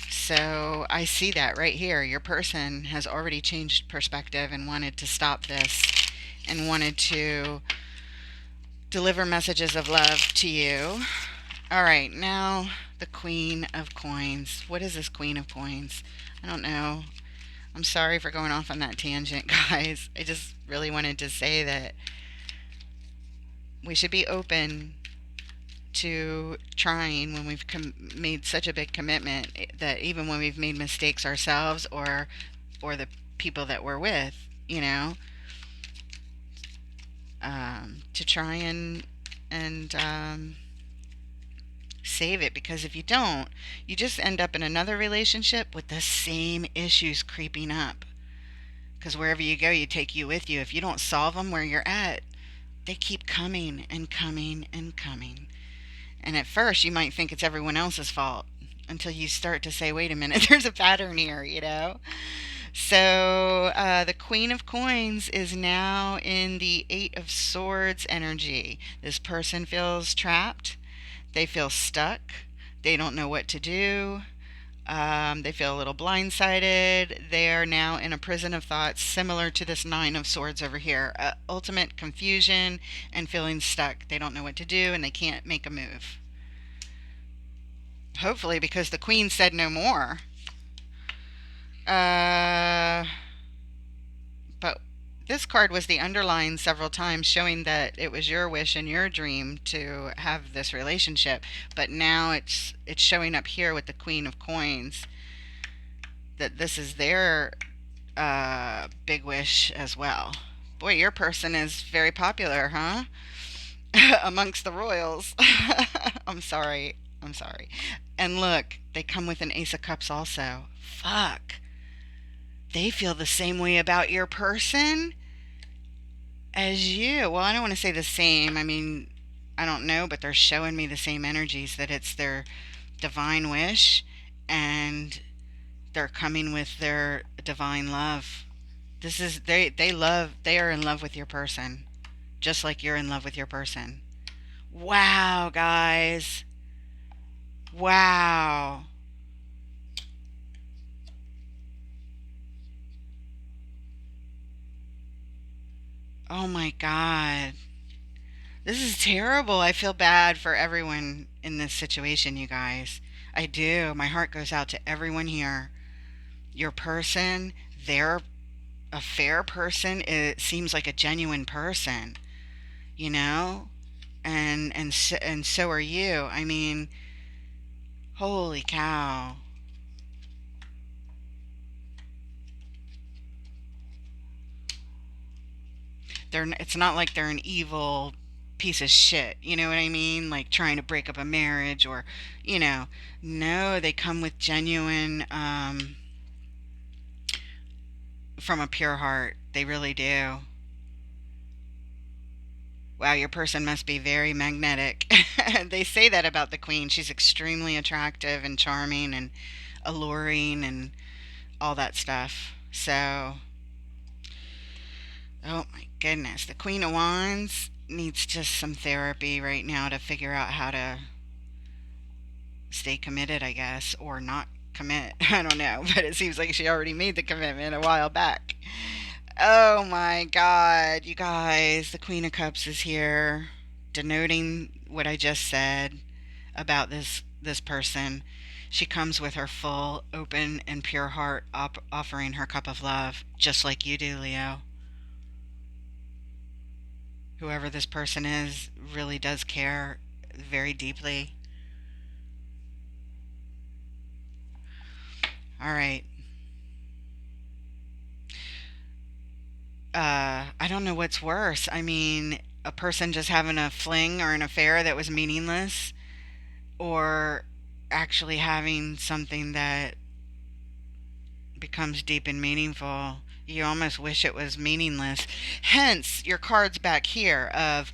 So I see that right here. Your person has already changed perspective and wanted to stop this, and wanted to deliver messages of love to you. All right, now the Queen of Coins. What is this Queen of Coins? I don't know. I'm sorry for going off on that tangent, guys. I just really wanted to say that we should be open to trying when we've made such a big commitment, that even when we've made mistakes ourselves, or the people that we're with, to try and save it, because if you don't, you just end up in another relationship with the same issues creeping up. Because wherever you go, you take you with you. If you don't solve them where you're at, they keep coming and coming and coming. And at first, you might think it's everyone else's fault until you start to say, wait a minute, there's a pattern here. So the Queen of Coins is now in the Eight of Swords energy. This person feels trapped. They feel stuck. They don't know what to do. They feel a little blindsided. They are now in a prison of thoughts similar to this Nine of Swords over here. Ultimate confusion and feeling stuck. They don't know what to do, and they can't make a move. Hopefully, because the Queen said no more. But this card was the underline several times, showing that it was your wish and your dream to have this relationship. But now it's showing up here with the Queen of Coins, that this is their big wish as well. Boy, your person is very popular, huh? Amongst the royals. I'm sorry. I'm sorry. And look, they come with an Ace of Cups also. Fuck. They feel the same way about your person as you. Well, I don't want to say the same. I mean, I don't know, but they're showing me the same energies, that it's their divine wish, and they're coming with their divine love. This is they are in love with your person, just like you're in love with your person. Wow, guys. Wow. Oh my God. This is terrible. I feel bad for everyone in this situation, you guys. I do. My heart goes out to everyone here. Your person, they're a fair person. It seems like a genuine person, you know? And so are you. I mean, holy cow. It's not like they're an evil piece of shit, you know what I mean? Like trying to break up a marriage, or, you know, no, they come with genuine, from a pure heart. They really do. Wow, your person must be very magnetic. They say that about the queen. She's extremely attractive and charming and alluring and all that stuff. So, oh my goodness. The Queen of Wands needs just some therapy right now to figure out how to stay committed, I guess, or not commit. I don't know, but it seems like she already made the commitment a while back. Oh my God, you guys, the Queen of Cups is here, denoting what I just said about this person. She comes with her full, open, and pure heart, offering her cup of love, just like you do, Leo. Whoever this person is really does care very deeply. All right. I don't know what's worse. I mean, a person just having a fling or an affair that was meaningless, or actually having something that becomes deep and meaningful. You almost wish it was meaningless. Hence, your cards back here of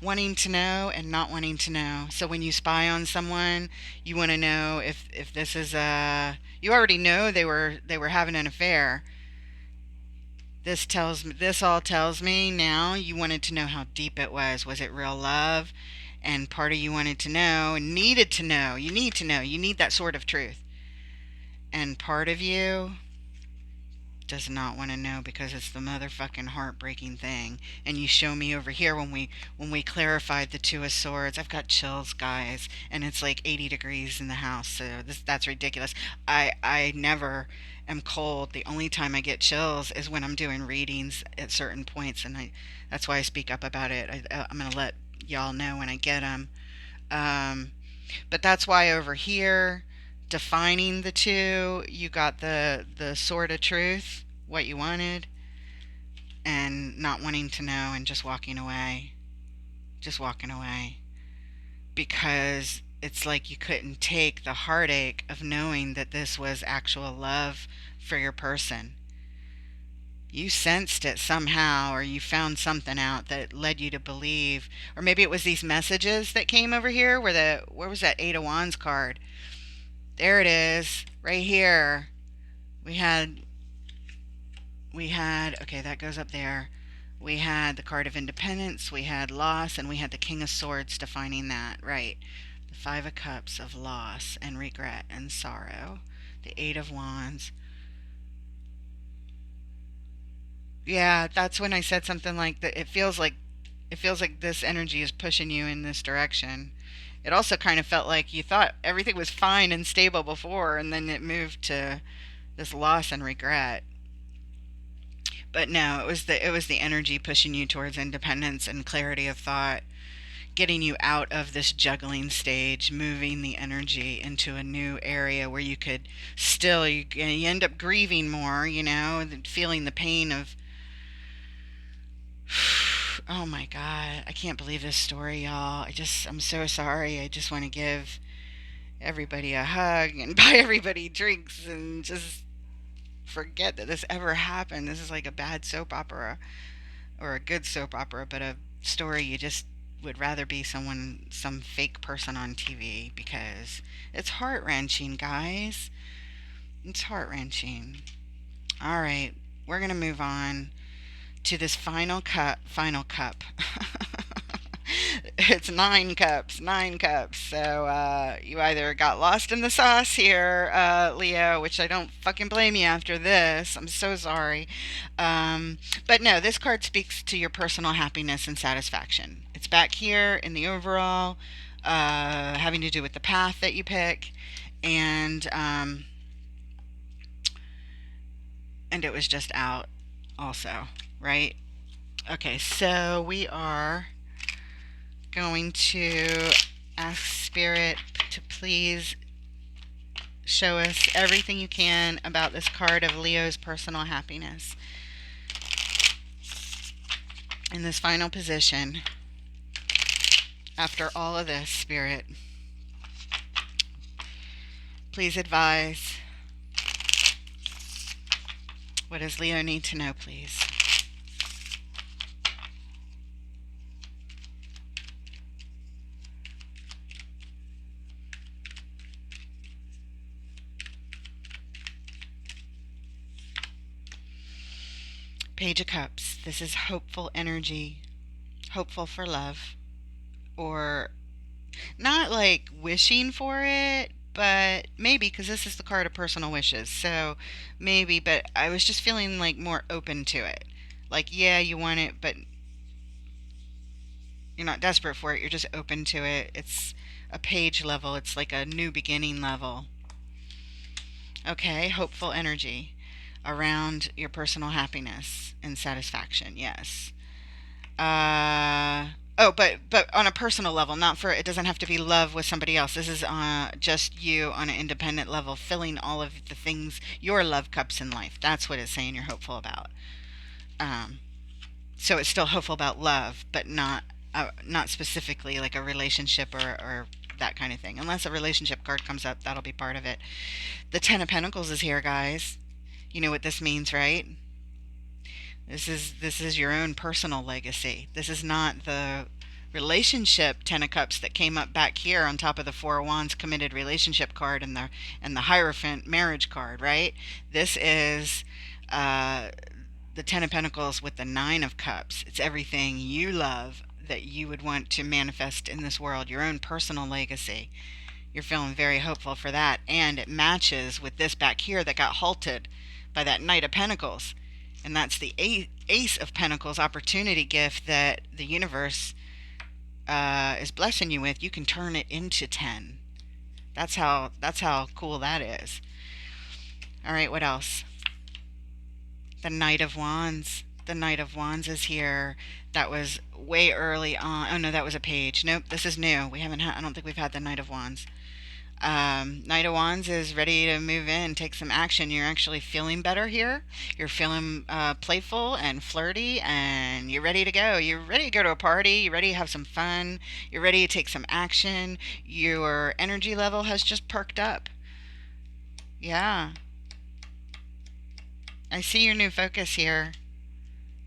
wanting to know and not wanting to know. So when you spy on someone, you want to know if this is a, you already know they were having an affair. This all tells me now you wanted to know how deep it was. Was it real love? And part of you wanted to know and needed to know. You need to know. You need that sort of truth. And part of you does not want to know because it's the motherfucking heartbreaking thing. And you show me over here when we clarified the two of swords. I've got chills, guys, and it's like 80 degrees in the house. So that's ridiculous. I never am cold. The only time I get chills is when I'm doing readings at certain points, and I that's why I speak up about it. I'm gonna let y'all know when I get them. Um, but that's why over here, defining the two, you got the sword of truth, what you wanted, and not wanting to know and just walking away. Just walking away. Because it's like you couldn't take the heartache of knowing that this was actual love for your person. You sensed it somehow, or you found something out that led you to believe, or maybe it was these messages that came over here where was that Eight of Wands card? There it is, right here. We had okay, that goes up there. We had the card of independence, we had loss, and we had the King of Swords defining that, right? The Five of Cups of loss and regret and sorrow. The Eight of Wands. Yeah, that's when I said something like that. It feels like this energy is pushing you in this direction. It also kind of felt like you thought everything was fine and stable before, and then it moved to this loss and regret. But no, it was the energy pushing you towards independence and clarity of thought, getting you out of this juggling stage, moving the energy into a new area where you could still you end up grieving more, feeling the pain of oh my god, I can't believe this story, y'all. I'm so sorry. I just want to give everybody a hug and buy everybody drinks and just forget that this ever happened. This is like a bad soap opera or a good soap opera, but a story you just would rather be some fake person on TV because it's heart wrenching, guys. It's heart wrenching. All right, we're gonna move on to this final cup. It's nine cups, nine cups. So you either got lost in the sauce here, Leo, which I don't fucking blame you after this. I'm so sorry. But no, this card speaks to your personal happiness and satisfaction. It's back here in the overall, having to do with the path that you pick, and um, and it was just out also, right? Okay, so we are going to ask Spirit to please show us everything you can about this card of Leo's personal happiness. In this final position, after all of this, Spirit, please advise. What does Leo need to know, please? Page of Cups. This is hopeful energy, hopeful for love, or not like wishing for it, but maybe because this is the card of personal wishes. So maybe, but I was just feeling like more open to it. Like, yeah, you want it, but you're not desperate for it. You're just open to it. It's a page level, it's like a new beginning level. Okay, hopeful energy around your personal happiness and satisfaction. Yes. But on a personal level, not for it doesn't have to be love with somebody else. This is just you on an independent level, filling all of the things your love cups in life. That's what it's saying you're hopeful about. Um, so it's still hopeful about love, but not specifically like a relationship or that kind of thing. Unless a relationship card comes up, that'll be part of it. The Ten of Pentacles is here, guys. You know what this means, right? This is your own personal legacy. This is not the relationship Ten of Cups that came up back here on top of the Four of Wands committed relationship card and the Hierophant marriage card, right? This is uh, the Ten of Pentacles with the Nine of Cups. It's everything you love that you would want to manifest in this world, your own personal legacy. You're feeling very hopeful for that, and it matches with this back here that got halted by that Knight of Pentacles. And that's the Ace of Pentacles opportunity gift that the universe is blessing you with. You can turn it into 10. That's how cool that is. All right, what else? The Knight of Wands. The Knight of Wands is here. That was way early on. Oh no, that was a page. Nope, this is new. We haven't had. I don't think we've had the Knight of Wands. Knight of Wands is ready to move in, take some action. You're actually feeling better here. You're feeling playful and flirty, and you're ready to go. You're ready to go to a party. You're ready to have some fun. You're ready to take some action. Your energy level has just perked up. Yeah, I see your new focus here.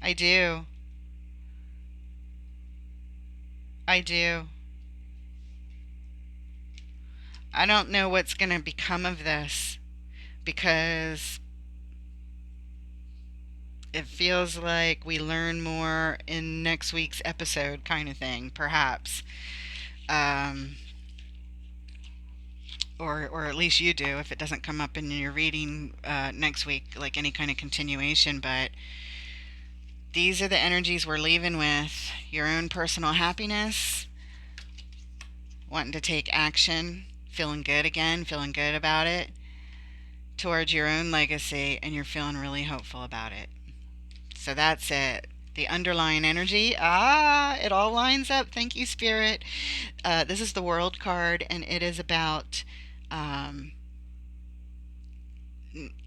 I do. I do. I don't know what's going to become of this because it feels like we learn more in next week's episode, kind of thing, perhaps. Um, or at least you do if it doesn't come up in your reading next week, like any kind of continuation. But these are the energies we're leaving with: your own personal happiness, wanting to take action, feeling good again, feeling good about it, towards your own legacy, and you're feeling really hopeful about it. So that's it. The underlying energy. It all lines up. Thank you, Spirit. This is the World card, and it is about um,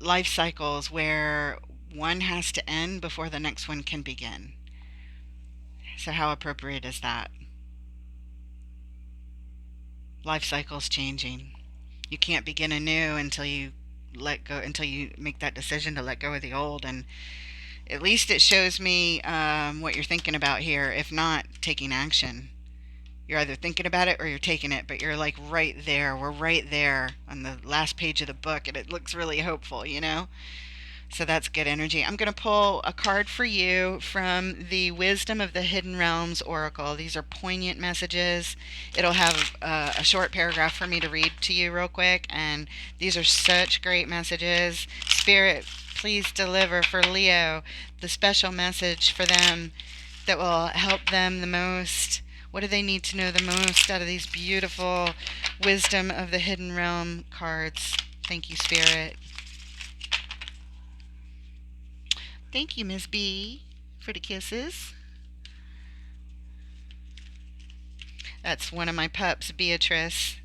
life cycles where one has to end before the next one can begin. So, how appropriate is that? Life cycles changing. You can't begin anew until you let go, until you make that decision to let go of the old. And at least it shows me what you're thinking about here, if not taking action. You're either thinking about it or you're taking it, but you're like right there. We're right there on the last page of the book, and it looks really hopeful, you know? So that's good energy. I'm going to pull a card for you from the Wisdom of the Hidden Realms Oracle. These are poignant messages. It'll have a short paragraph for me to read to you real quick, and these are such great messages. Spirit, please deliver for Leo the special message for them that will help them the most. What do they need to know the most out of these beautiful Wisdom of the Hidden Realm cards? Thank you, Spirit. Thank you, Miss B, for the kisses. That's one of my pups, Beatrice,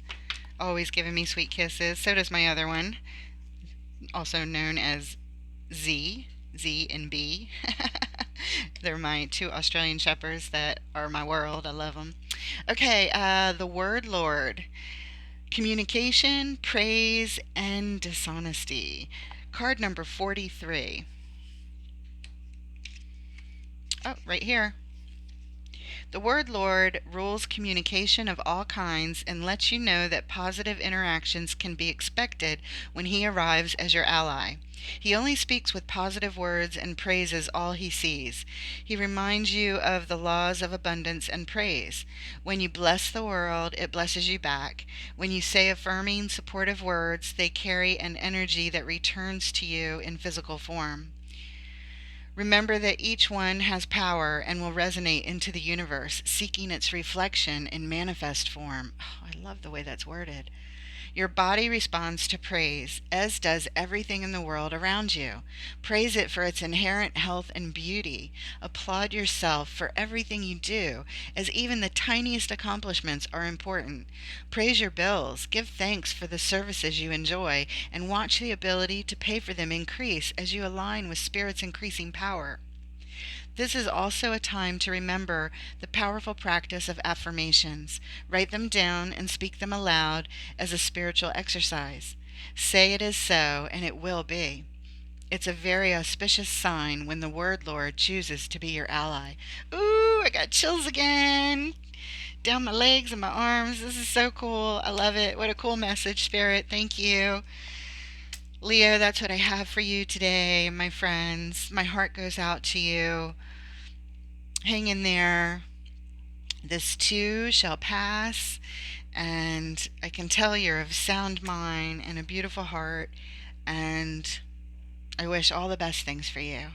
always giving me sweet kisses. So does my other one, also known as Z, Z and B. They're my two Australian shepherds that are my world. I love them. Okay, the word Lord. Communication, praise, and dishonesty. Card number 43. Oh, right here. The word Lord rules communication of all kinds and lets you know that positive interactions can be expected when he arrives as your ally. He only speaks with positive words and praises all he sees. He reminds you of the laws of abundance and praise. When you bless the world, it blesses you back. When you say affirming, supportive words, they carry an energy that returns to you in physical form. Remember that each one has power and will resonate into the universe, seeking its reflection in manifest form. Oh, I love the way that's worded. Your body responds to praise, as does everything in the world around you. Praise it for its inherent health and beauty. Applaud yourself for everything you do, as even the tiniest accomplishments are important. Praise your bills, give thanks for the services you enjoy, and watch the ability to pay for them increase as you align with Spirit's increasing power. This is also a time to remember the powerful practice of affirmations. Write them down and speak them aloud as a spiritual exercise. Say it is so, and it will be. It's a very auspicious sign when the Word Lord chooses to be your ally. Ooh, I got chills again. Down my legs and my arms. This is so cool. I love it. What a cool message, Spirit. Thank you. Leo, that's what I have for you today, my friends. My heart goes out to you. Hang in there. This too shall pass, and I can tell you're of sound mind and a beautiful heart, and I wish all the best things for you.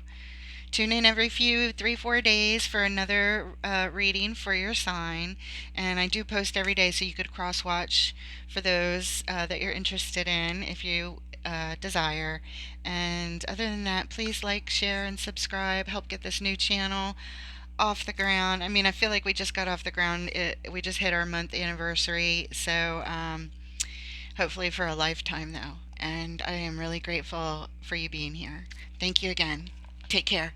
Tune in every 3, 4 days for another reading for your sign, and I do post every day so you could cross watch for those that you're interested in if you desire. And other than that, please like, share, and subscribe. Help get this new channel off the ground. I mean, I feel like we just got off the ground. We just hit our month anniversary, so hopefully for a lifetime, though. And I am really grateful for you being here. Thank you again. Take care.